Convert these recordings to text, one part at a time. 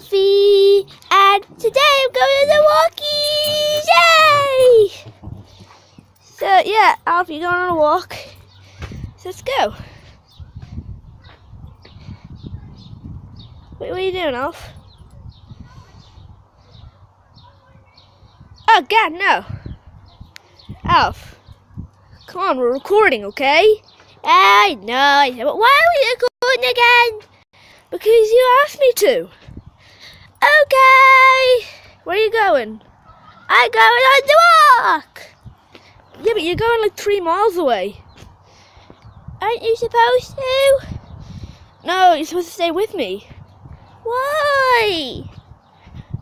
Alfie, and today I'm going to the walkies! Yay! So yeah, Alfie, going on a walk. So let's go. Wait, what are you doing, Alf? Oh God, no! Alf, come on, we're recording, okay? I know, but why are we recording again? Because you asked me to. Okay, where are you going? I'm going on the walk. Yeah, but you're going like 3 miles away. Aren't you supposed to? No, you're supposed to stay with me. Why?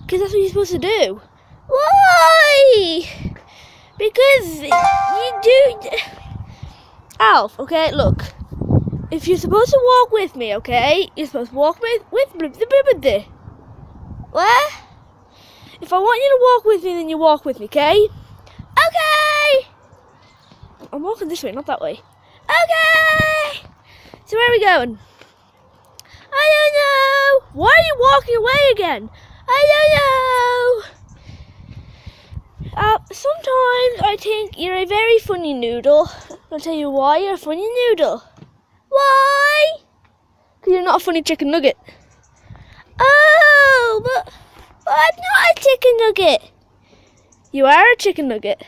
Because that's what you're supposed to do. Why? Because you do. Alf, okay, look. If you're supposed to walk with me, okay, you're supposed to walk with the. What? If I want you to walk with me, then you walk with me, okay? Okay! I'm walking this way, not that way. Okay! So where are we going? I don't know! Why are you walking away again? I don't know! Sometimes I think you're a very funny noodle. I'll tell you why you're a funny noodle. Why? Because you're not a funny chicken nugget. Oh, but I'm not a chicken nugget. You are a chicken nugget.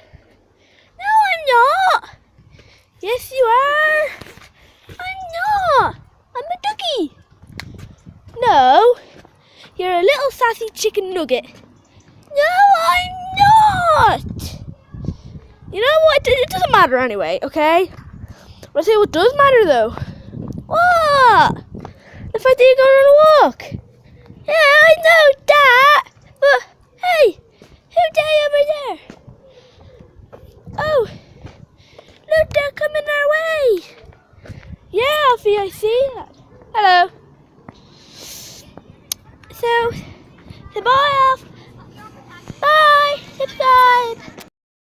No, I'm not. Yes, you are. I'm not. I'm a ducky. No, you're a little sassy chicken nugget. No, I'm not. You know what? It doesn't matter anyway, okay? But I'll tell you what does matter though. What? The fact that you're going on a walk. Yeah, I know that. But hey, who's that over there? Oh, look, they're coming our way. Yeah, Alfie, I see that. Hello. So bye, Alf. Bye. Subscribe.